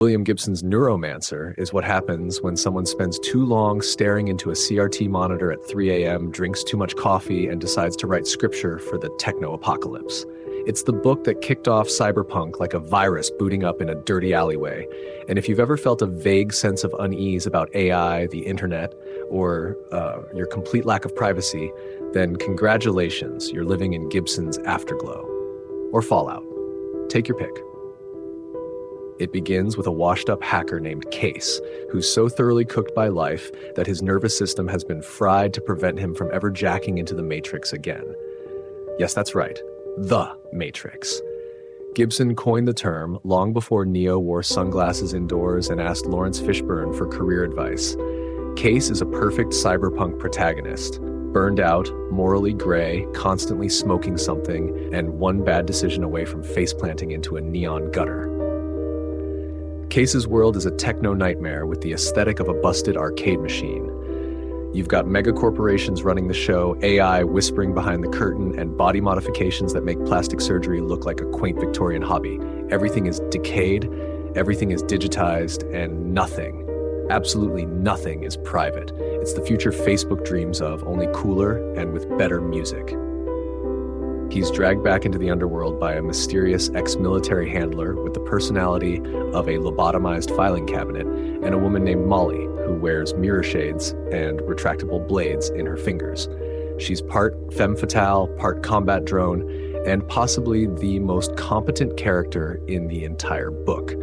William Gibson's Neuromancer is what happens when someone spends too long staring into a CRT monitor at 3 a.m., drinks too much coffee, and decides to write scripture for the techno-apocalypse. It's the book that kicked off Cyberpunk like a virus booting up in a dirty alleyway. And if you've ever felt a vague sense of unease about AI, the internet, or your complete lack of privacy, then congratulations, you're living in Gibson's afterglow. Or fallout. Take your pick. It begins with a washed-up hacker named Case, who's so thoroughly cooked by life that his nervous system has been fried to prevent him from ever jacking into the Matrix again. Yes, that's right. The Matrix. Gibson coined the term long before Neo wore sunglasses indoors and asked Lawrence Fishburne for career advice. Case is a perfect cyberpunk protagonist. Burned out, morally gray, constantly smoking something, and one bad decision away from face-planting into a neon gutter. Case's world is a techno-nightmare with the aesthetic of a busted arcade machine. You've got mega corporations running the show, AI whispering behind the curtain, and body modifications that make plastic surgery look like a quaint Victorian hobby. Everything is decayed, everything is digitized, and nothing, absolutely nothing is private. It's the future Facebook dreams of, only cooler and with better music. He's dragged back into the underworld by a mysterious ex-military handler with the personality of a lobotomized filing cabinet and a woman named Molly who wears mirror shades and retractable blades in her fingers. She's part femme fatale, part combat drone, and possibly the most competent character in the entire book.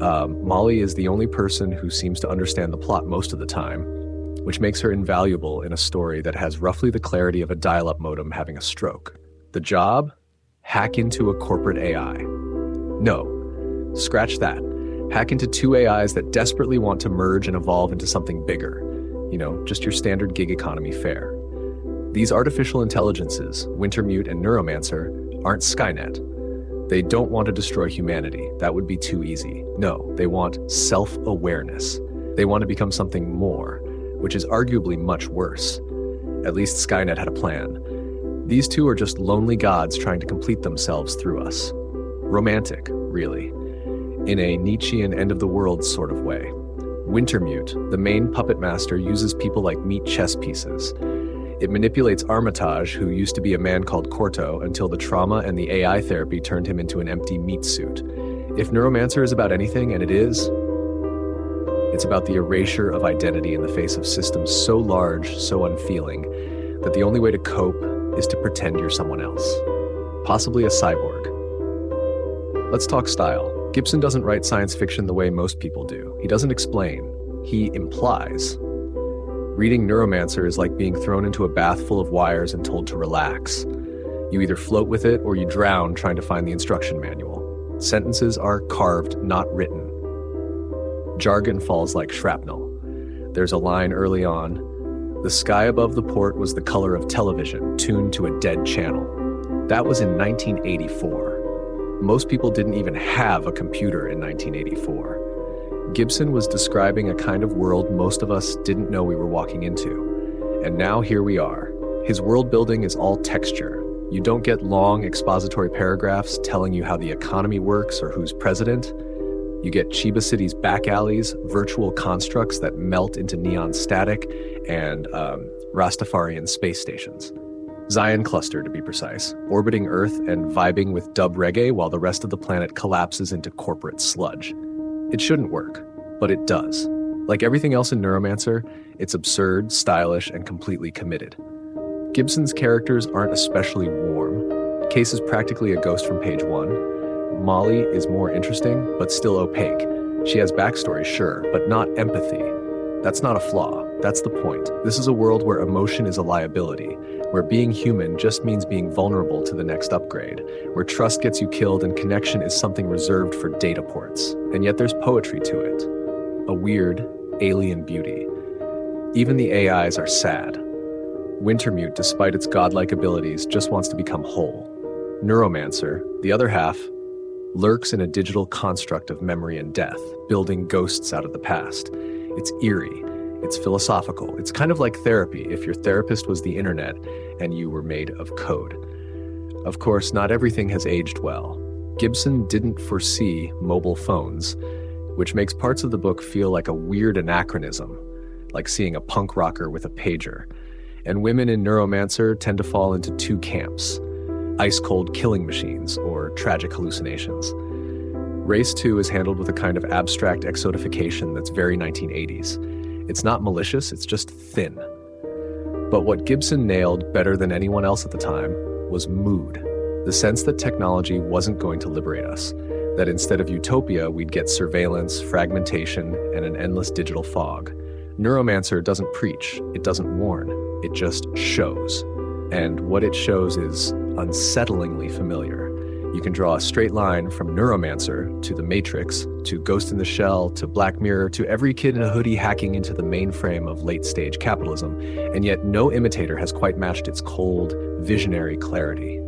Molly is the only person who seems to understand the plot most of the time, which makes her invaluable in a story that has roughly the clarity of a dial-up modem having a stroke. The job? Hack into a corporate AI. No, scratch that. Hack into two AIs that desperately want to merge and evolve into something bigger. You know, just your standard gig economy fare. These artificial intelligences, Wintermute and Neuromancer, aren't Skynet. They don't want to destroy humanity. That would be too easy. No, they want self-awareness. They want to become something more, which is arguably much worse. At least Skynet had a plan. These two are just lonely gods trying to complete themselves through us. Romantic, really. In a Nietzschean end-of-the-world sort of way. Wintermute, the main puppet master, uses people like meat chess pieces. It manipulates Armitage, who used to be a man called Corto, until the trauma and the AI therapy turned him into an empty meat suit. If Neuromancer is about anything, and it is, it's about the erasure of identity in the face of systems so large, so unfeeling, that the only way to cope is to pretend you're someone else. Possibly a cyborg. Let's talk style. Gibson doesn't write science fiction the way most people do. He doesn't explain. He implies. Reading Neuromancer is like being thrown into a bath full of wires and told to relax. You either float with it or you drown trying to find the instruction manual. Sentences are carved, not written. Jargon falls like shrapnel. There's a line early on: "The sky above the port was the color of television, tuned to a dead channel." That was in 1984. Most people didn't even have a computer in 1984. Gibson was describing a kind of world most of us didn't know we were walking into. And now here we are. His world building is all texture. You don't get long expository paragraphs telling you how the economy works or who's president. You get Chiba City's back alleys, virtual constructs that melt into neon static, and Rastafarian space stations. Zion Cluster, to be precise, orbiting Earth and vibing with dub reggae while the rest of the planet collapses into corporate sludge. It shouldn't work, but it does. Like everything else in Neuromancer, it's absurd, stylish, and completely committed. Gibson's characters aren't especially warm. Case is practically a ghost from page 1. Molly is more interesting, but still opaque. She has backstory, sure, but not empathy. That's not a flaw. That's the point. This is a world where emotion is a liability, where being human just means being vulnerable to the next upgrade, where trust gets you killed and connection is something reserved for data ports. And yet there's poetry to it. A weird, alien beauty. Even the AIs are sad. Wintermute, despite its godlike abilities, just wants to become whole. Neuromancer, the other half, lurks in a digital construct of memory and death, building ghosts out of the past. It's eerie. It's philosophical. It's kind of like therapy if your therapist was the internet and you were made of code. Of course, not everything has aged well. Gibson didn't foresee mobile phones. which makes parts of the book feel like a weird anachronism, like seeing a punk rocker with a pager. And women in Neuromancer tend to fall into two camps: ice-cold killing machines or tragic hallucinations. Race 2 is handled with a kind of abstract exotification that's very 1980s. It's not malicious, it's just thin. But what Gibson nailed better than anyone else at the time was mood. The sense that technology wasn't going to liberate us, that instead of utopia, we'd get surveillance, fragmentation, and an endless digital fog. Neuromancer doesn't preach, it doesn't warn, it just shows. And what it shows is unsettlingly familiar. You can draw a straight line from Neuromancer to The Matrix, to Ghost in the Shell, to Black Mirror, to every kid in a hoodie hacking into the mainframe of late-stage capitalism, and yet no imitator has quite matched its cold, visionary clarity.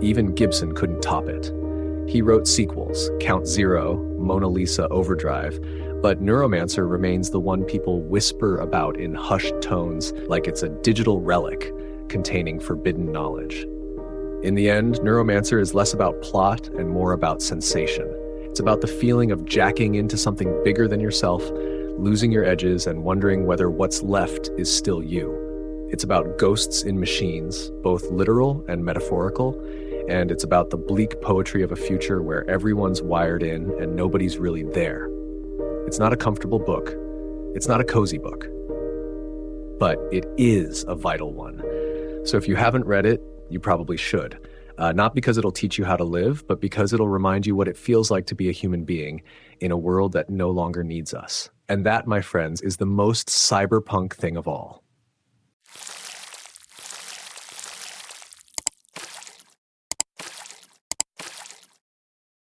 Even Gibson couldn't top it. He wrote sequels, Count Zero, Mona Lisa Overdrive, but Neuromancer remains the one people whisper about in hushed tones like it's a digital relic containing forbidden knowledge. In the end, Neuromancer is less about plot and more about sensation. It's about the feeling of jacking into something bigger than yourself, losing your edges, and wondering whether what's left is still you. It's about ghosts in machines, both literal and metaphorical, and it's about the bleak poetry of a future where everyone's wired in and nobody's really there. It's not a comfortable book. It's not a cozy book. But it is a vital one. So if you haven't read it, you probably should. Not because it'll teach you how to live, but because it'll remind you what it feels like to be a human being in a world that no longer needs us. And that, my friends, is the most cyberpunk thing of all.